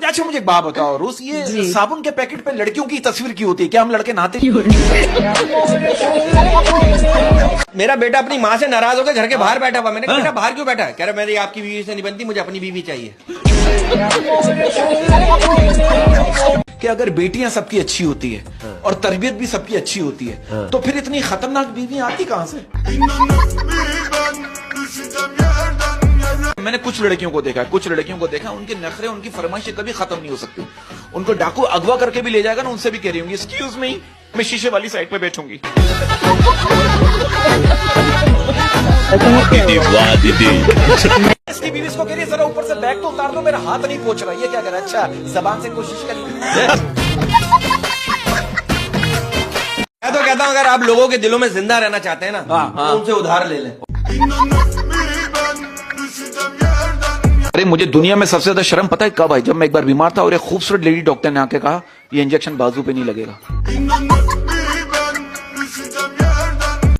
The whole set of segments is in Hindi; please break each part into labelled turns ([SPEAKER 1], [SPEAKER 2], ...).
[SPEAKER 1] अच्छा मुझे एक बात बताओ रोज, ये साबुन के पैकेट पे लड़कियों की तस्वीर क्यों होती है? क्या हम लड़के नहाते?
[SPEAKER 2] मेरा बेटा अपनी माँ से नाराज होकर घर के बाहर बैठा हुआ। मैंने कहा बेटा बाहर क्यों बैठा है? कह रहा मेरी आपकी बीवी से नहीं बनती, मुझे अपनी बीवी चाहिए।
[SPEAKER 1] कि अगर बेटियां सबकी अच्छी होती है और तरबियत भी सबकी अच्छी होती है तो फिर इतनी खतरनाक बीवी आती कहां से? मैंने कुछ लड़कियों को देखा, उनके नखरे, उनकी फरमाइशें कभी खत्म नहीं हो सकती। उनको डाकू अगवा करके भी ले जाएगा ना, उनसे भी कह रही होंगी एक्सक्यूज मी, मैं शीशे वाली साइड पे बैठूंगी। इसकी बीवी इसको कह रही है जरा ऊपर से बैग तो उतार दो, मेरा हाथ नहीं पहुंच रहा। ये क्या कर रहा है? अच्छा जबान से कोशिश कर।
[SPEAKER 2] मैं तो कहता हूँ अगर आप लोगों के दिलों में जिंदा रहना चाहते हैं ना, तो उनसे उधार ले लें।
[SPEAKER 1] अरे मुझे दुनिया में सबसे ज्यादा शर्म पता है कब आई? जब मैं एक बार बीमार था और एक खूबसूरत लेडी डॉक्टर ने आके कहा ये इंजेक्शन बाजू पे नहीं लगेगा।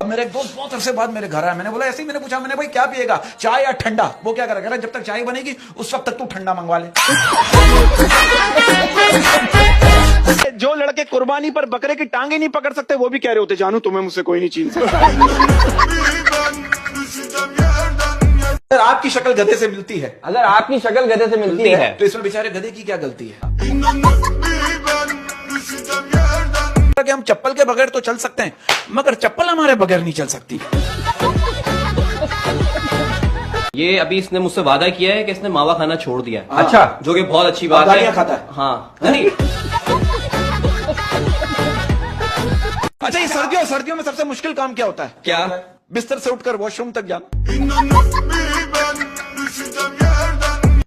[SPEAKER 1] मेरे एक दोस्त बहुत अरसे बाद मेरे घर आया, मैंने बोला ऐसे ही, मैंने पूछा, मैंने भाई क्या पिएगा, चाय या ठंडा? वो क्या करेगा, जब तक चाय बनेगी उस वक्त तक तू ठंडा मंगवा ले। जो लड़के कुर्बानी पर बकरे की टांगे नहीं पकड़ सकते वो भी कह रहे होते जानू तुम्हें मुझसे कोई नहीं छीन सकता। अगर आपकी शक्ल गधे से मिलती है,
[SPEAKER 2] अगर आपकी शक्ल गधे से मिलती है
[SPEAKER 1] तो इसमें बेचारे गधे की क्या गलती है? कि हम चप्पल के बगैर तो चल सकते हैं मगर चप्पल हमारे बगैर नहीं चल सकती।
[SPEAKER 3] ये अभी इसने मुझसे वादा किया है कि इसने मावा खाना छोड़ दिया है।
[SPEAKER 2] अच्छा,
[SPEAKER 3] जो कि बहुत अच्छी बात है।
[SPEAKER 1] खाता है?
[SPEAKER 3] हाँ नहीं।
[SPEAKER 1] अच्छा ये सर्दियों में सबसे मुश्किल काम क्या होता है?
[SPEAKER 2] क्या?
[SPEAKER 1] बिस्तर से उठकर वॉशरूम तक जाना।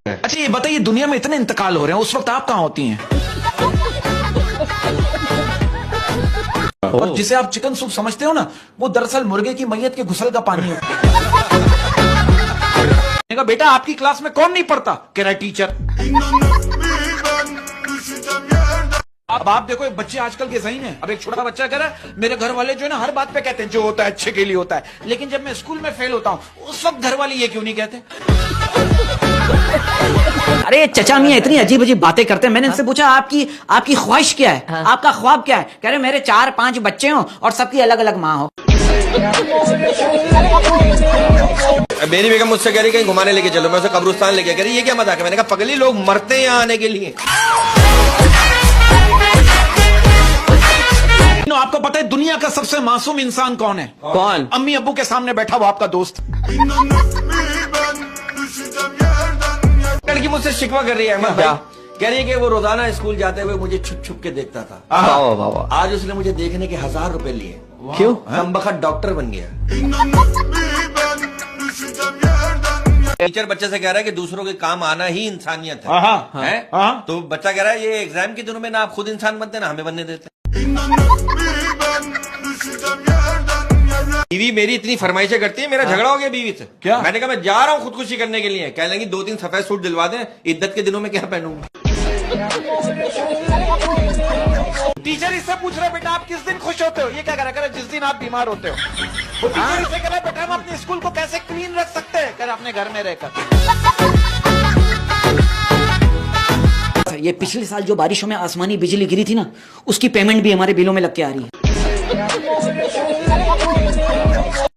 [SPEAKER 1] अच्छा ये बताइए दुनिया में इतने इंतकाल हो रहे हैं, उस वक्त आप कहाँ होती हैं? और जिसे आप चिकन सूप समझते हो ना, वो दरअसल मुर्गे की मैयत के घुसल का पानी है। बेटा आपकी क्लास में कौन नहीं पढ़ता? कह रहा है टीचर। अब आप देखो बच्चे आजकल के सही हैं। अब एक छोटा बच्चा कह रहा है मेरे घर वाले जो है ना हर बात पे कहते हैं जो होता है अच्छे के लिए होता है, लेकिन जब मैं स्कूल में फेल होता हूँ उस वक्त घर वाले ये क्यों नहीं कहते?
[SPEAKER 4] अरे चचा मियां इतनी अजीब अजीब बातें करते हैं। मैंने इनसे पूछा आपकी ख्वाहिश क्या है? आपका ख्वाब क्या है? कह रहे मेरे 4-5 बच्चे हों और सबकी अलग अलग माँ हो।
[SPEAKER 2] मेरी बेगम मुझसे कह रही कहीं घुमाने लेके चलो, मैं उसे कब्रिस्तान लेके कह रही ये क्या मजाक है? मैंने कहा पगली लोग मरते हैं यहाँ आने के लिए।
[SPEAKER 1] आपको पता है दुनिया का सबसे मासूम इंसान कौन है?
[SPEAKER 2] कौन?
[SPEAKER 1] अम्मी अब्बू के सामने बैठा हुआ आपका दोस्त।
[SPEAKER 2] लड़की मुझसे शिकवा कर रही है अहमद भाई, कह रही है कि वो रोजाना स्कूल जाते हुए मुझे छुप छुप के देखता था। आज उसने मुझे देखने के 1000 रुपए लिए।
[SPEAKER 1] क्यों?
[SPEAKER 2] कमबख्त डॉक्टर बन गया। टीचर बच्चे से कह रहा है कि दूसरों के काम आना ही इंसानियत है। तो बच्चा कह रहा है ये एग्जाम के दिनों में ना आप खुद इंसान बनते ना हमें बनने देते। बीवी मेरी इतनी फरमाइशें करती है, मेरा झगड़ा हो गया बीवी से।
[SPEAKER 1] क्या?
[SPEAKER 2] मैंने कहा मैं जा रहा हूँ खुदकुशी करने के लिए। कह लेंगी 2-3 सफेद सूट दिलवा दें, इद्दत के दिनों में क्या पहनूंगा?
[SPEAKER 1] टीचर इससे पूछ रहे बेटा आप किस दिन खुश होते हो? ये क्या करा जिस दिन आप बीमार होते हो। वो टीचर इससे कह रहा बेटा हम अपने स्कूल को कैसे क्लीन रख सकते हैं? कह रहा अपने घर में रहकर।
[SPEAKER 4] ये पिछले साल जो बारिशों में आसमानी बिजली गिरी थी ना, उसकी पेमेंट भी हमारे बिलों में लग के आ रही है।